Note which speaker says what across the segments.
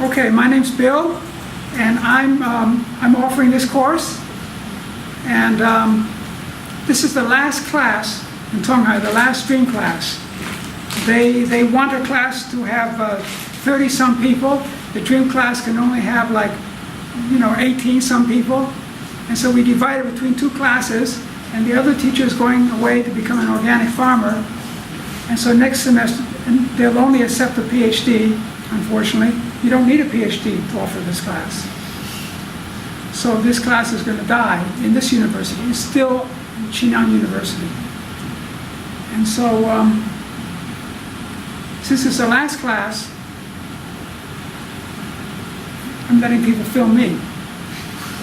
Speaker 1: Okay, my name's Bill, and I'm offering this course, and this is the last class in Tunghai, the last dream class. They want a class to have 30-some people. The dream class can only have 18-some people, and so we divide it between two classes, and the other teacher is going away to become an organic farmer, and so next semester they'll only accept a Ph.D., unfortunately. You don't need a Ph.D. to offer this class. So this class is going to die in this university. It's still Chi Nan University. And so, since it's the last class, I'm letting people film me.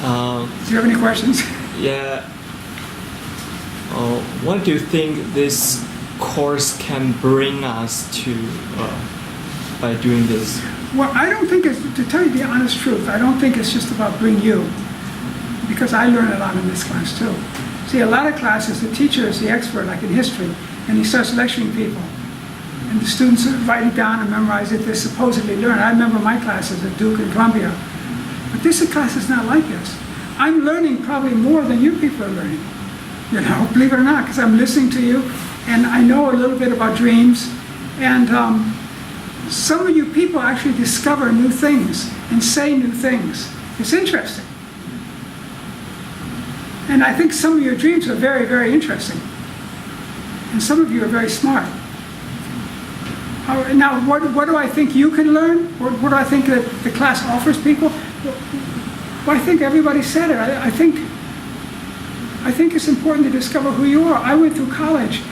Speaker 1: Do you have any questions?
Speaker 2: Yeah. What do you think this course can bring us to by doing this?
Speaker 1: Well, I don't think it's, to tell you the honest truth, I don't think it's just about bring you, because I learn a lot in this class too. See, a lot of classes, the teacher is the expert, like in history, and he starts lecturing people. And the students write it down and memorize it, they supposedly learn. I remember my classes at Duke and Columbia. But this class is not like this. I'm learning probably more than you people are learning. Believe it or not, because I'm listening to you, and I know a little bit about dreams, and some of you people actually discover new things and say new things. It's interesting. And I think some of your dreams are very, very interesting. And some of you are very smart. Now, what do I think you can learn? What do I think that the class offers people? Well, I think everybody said it. I think it's important to discover who you are. I went through college,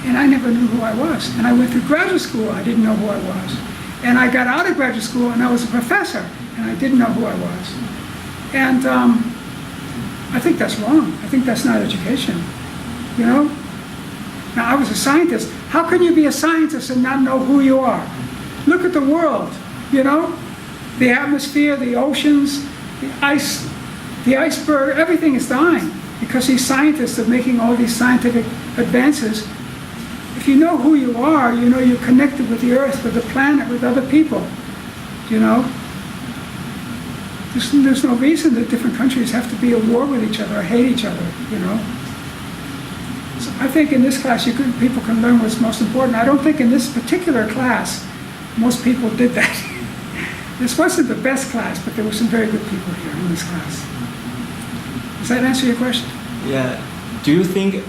Speaker 1: and I never knew who I was. And I went through graduate school, I didn't know who I was. And I got out of graduate school, and I was a professor, and I didn't know who I was. And I think that's wrong. I think that's not education, Now, I was a scientist. How can you be a scientist and not know who you are? Look at the world, The atmosphere, the oceans, the ice, the iceberg, everything is dying because these scientists are making all these scientific advances. If you know who you are, you're connected with the earth, with the planet, with other people, There's no reason that different countries have to be at war with each other or hate each other, So I think in this class people can learn what's most important. I don't think in this particular class most people did that. This wasn't the best class, but there were some very good people here in this class. Does that answer your question?
Speaker 2: Yeah. Do you think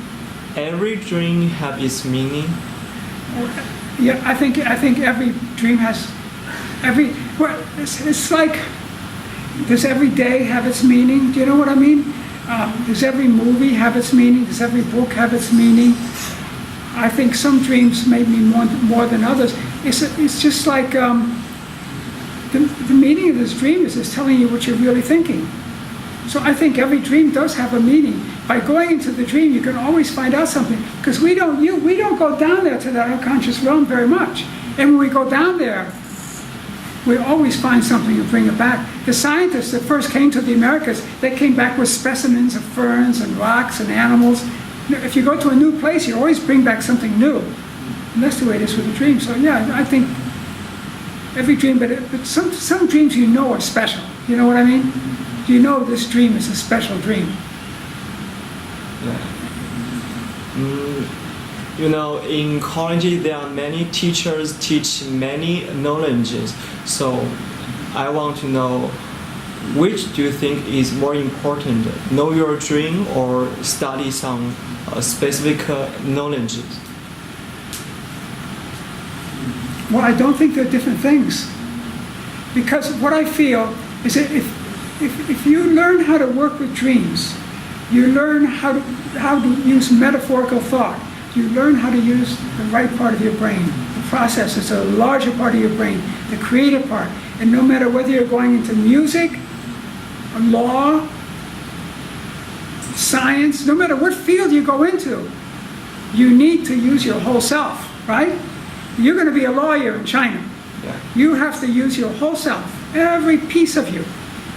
Speaker 2: every dream has its meaning?
Speaker 1: Yeah, I think every dream has it's like, does every day have its meaning? Do you know what I mean? Does every movie have its meaning? Does every book have its meaning? I think some dreams may mean more than others. It's just like the meaning of this dream is telling you what you're really thinking. So I think every dream does have a meaning. By going into the dream, you can always find out something, because we don't go down there to that unconscious realm very much. And when we go down there, we always find something and bring it back. The scientists that first came to the Americas, they came back with specimens of ferns and rocks and animals. If you go to a new place, you always bring back something new. And that's the way it is with a dream. So yeah, I think every dream, but some dreams are special. You know what I mean? This dream is a special dream.
Speaker 2: Yeah. In college there are many teachers teach many knowledges. So I want to know, which do you think is more important? Know your dream or study some specific knowledges?
Speaker 1: Well, I don't think they're different things. Because what I feel is that if you learn how to work with dreams, you learn how to use metaphorical thought. You learn how to use the right part of your brain. The process is a larger part of your brain, the creative part. And no matter whether you're going into music, or law, science, no matter what field you go into, you need to use your whole self, right? You're going to be a lawyer in China.
Speaker 2: Yeah.
Speaker 1: You have to use your whole self, every piece of you.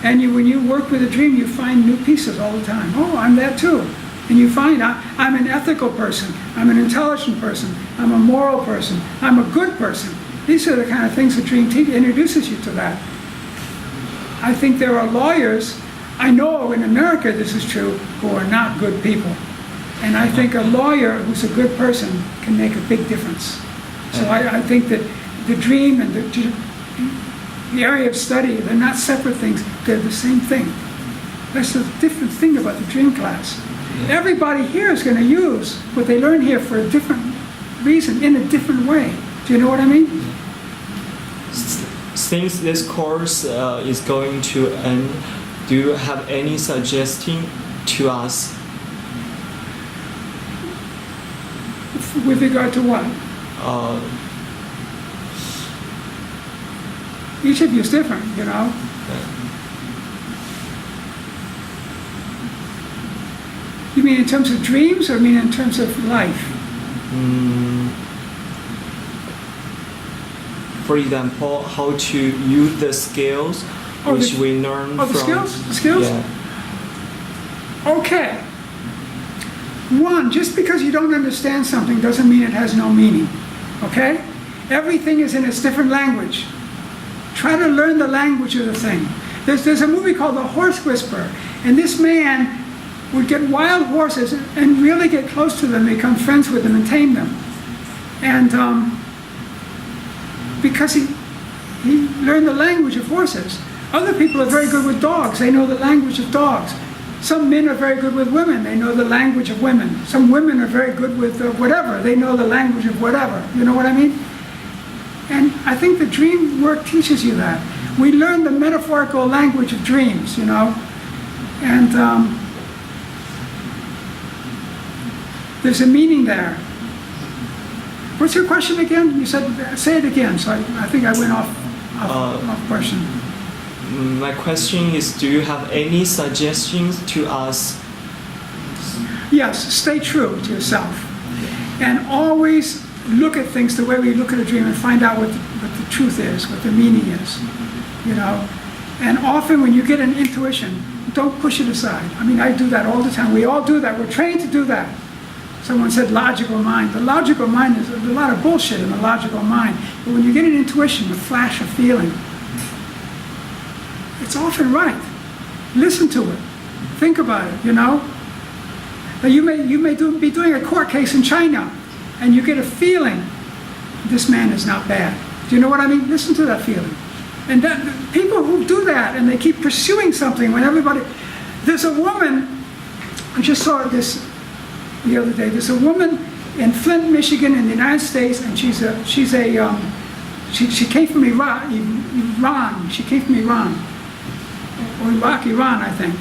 Speaker 1: And when you work with a dream, you find new pieces all the time. Oh, I'm that too. And you find I'm an ethical person, I'm an intelligent person, I'm a moral person, I'm a good person. These are the kind of things that dream introduces you to that. I think there are lawyers, I know in America this is true, who are not good people. And I think a lawyer who's a good person can make a big difference. So I think that the dream and the area of study, they're not separate things, they're the same thing. That's the different thing about the dream class. Everybody here is going to use what they learn here for a different reason, in a different way. Do you know what I mean?
Speaker 2: Since this course is going to end, do you have any suggestion to us?
Speaker 1: With regard to what? Each of you is different, you know? You mean in terms of dreams, or mean in terms of life?
Speaker 2: For example, how to use the skills which we learn from...
Speaker 1: the skills? The skills?
Speaker 2: Yeah.
Speaker 1: Okay. One, just because you don't understand something doesn't mean it has no meaning. Okay? Everything is in its different language. Try to learn the language of the thing. There's a movie called The Horse Whisperer, and this man would get wild horses and really get close to them, become friends with them and tame them. And because he learned the language of horses. Other people are very good with dogs. They know the language of dogs. Some men are very good with women. They know the language of women. Some women are very good with whatever. They know the language of whatever. You know what I mean? And I think the dream work teaches you that. We learn the metaphorical language of dreams, you know. And there's a meaning there. What's your question again? You said, say it again. So I think I went off question.
Speaker 2: My question is, do you have any suggestions to us?
Speaker 1: Yes, stay true to yourself. And always look at things the way we look at a dream and find out what the truth is, what the meaning is. You know? And often when you get an intuition, don't push it aside. I mean, I do that all the time. We all do that. We're trained to do that. Someone said logical mind. The logical mind is a lot of bullshit in the logical mind. But when you get an intuition, a flash of feeling, it's often right. Listen to it. Think about it, you know? You may be doing a court case in China, and you get a feeling, this man is not bad. Do you know what I mean? Listen to that feeling. And people who do that, and they keep pursuing something when everybody... There's a woman, I just saw this the other day. There's a woman in Flint, Michigan, in the United States, and she came from Iran. She came from Iran, or Iran, I think.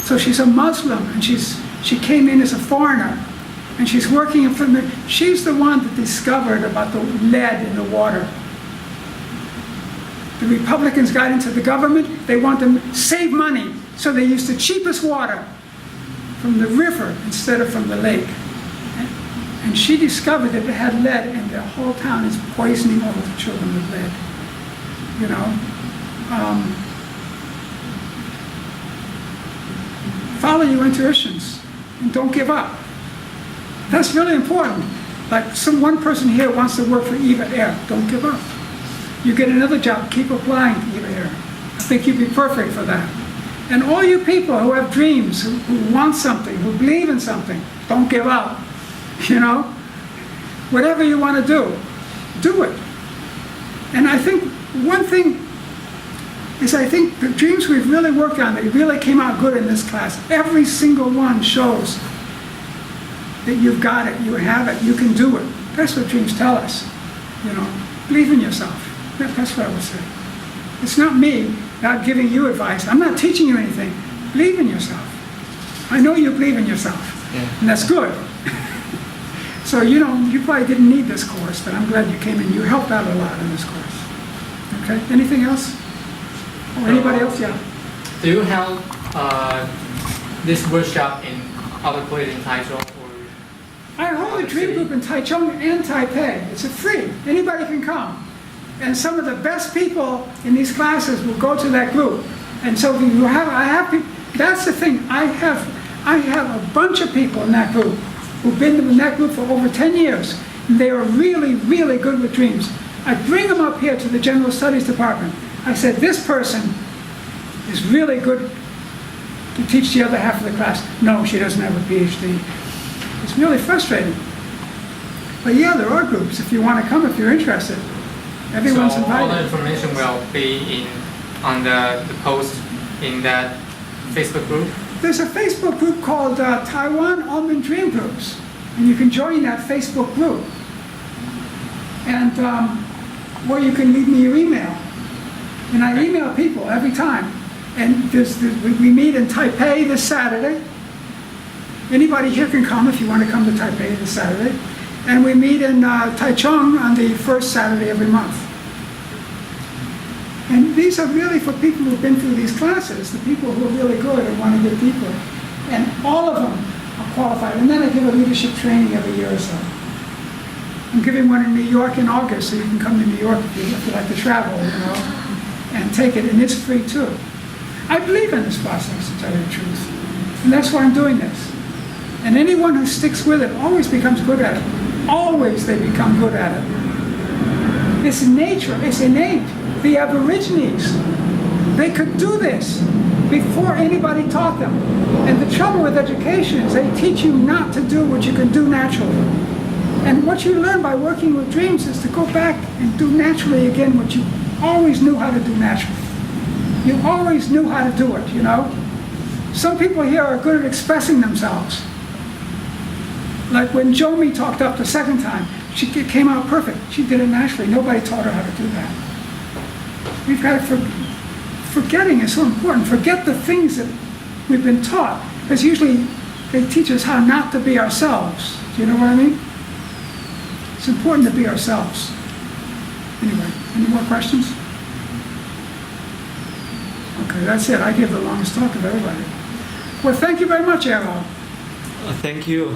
Speaker 1: So she's a Muslim, and she came in as a foreigner, and she's working in Flint. She's the one that discovered about the lead in the water. The Republicans got into the government. They want to save money, so they used the cheapest water from the river instead of from the lake. And she discovered that it had lead, and the whole town is poisoning all of the children with lead. You know? Follow your intuitions and don't give up. That's really important. Like one person here wants to work for Eva Air. Don't give up. You get another job, keep applying to Eva Air. I think you'd be perfect for that. And all you people who have dreams, who want something, who believe in something, don't give up. You know? Whatever you want to do it. And I think one thing is, I think the dreams we've really worked on, they really came out good in this class. Every single one shows that you've got it, you have it, you can do it. That's what dreams tell us. You know? Believe in yourself. That's what I would say. It's not me not giving you advice. I'm not teaching you anything. Believe in yourself. I know you believe in yourself.
Speaker 2: Yeah.
Speaker 1: And that's good. So, you know, you probably didn't need this course, but I'm glad you came in. You helped out a lot in this course. Okay? Anything else? Or anybody else? Yeah.
Speaker 3: Do you have this workshop in other places in Taichung?
Speaker 1: I hold a dream group in Taichung and Taipei. It's free. Anybody can come. And some of the best people in these classes will go to that group. And so that's the thing. I have a bunch of people in that group who've been in that group for over 10 years. And they are really, really good with dreams. I bring them up here to the General Studies Department. I said, this person is really good to teach the other half of the class. No, she doesn't have a Ph.D. It's really frustrating. But yeah, there are groups. If you want to come, if you're interested, everyone's
Speaker 3: So all the
Speaker 1: invited.
Speaker 3: information will be on the post in that Facebook group.
Speaker 1: There's a Facebook group called Taiwan Ullman Dream Groups, and you can join that Facebook group. And or you can leave me your email, and I email people every time. And we meet in Taipei this Saturday. Anybody here can come if you want to come to Taipei this Saturday. And we meet in Taichung on the first Saturday every month. And these are really for people who've been through these classes, the people who are really good and want to get deeper. And all of them are qualified. And then I give a leadership training every year or so. I'm giving one in New York in August, so you can come to New York if you like to travel, and take it. And it's free too. I believe in this process, to tell you the truth. And that's why I'm doing this. And anyone who sticks with it always becomes good at it. Always they become good at it. It's nature, it's innate. The Aborigines, they could do this before anybody taught them. And the trouble with education is they teach you not to do what you can do naturally. And what you learn by working with dreams is to go back and do naturally again what you always knew how to do naturally. You always knew how to do it, Some people here are good at expressing themselves. Like when Jomi talked up the second time, it came out perfect. She did it naturally. Nobody taught her how to do that. We've got to forgetting is so important. Forget the things that we've been taught. Because usually they teach us how not to be ourselves. Do you know what I mean? It's important to be ourselves. Anyway, any more questions? Okay, that's it. I give the longest talk of everybody. Well, thank you very much, Errol.
Speaker 2: Thank you.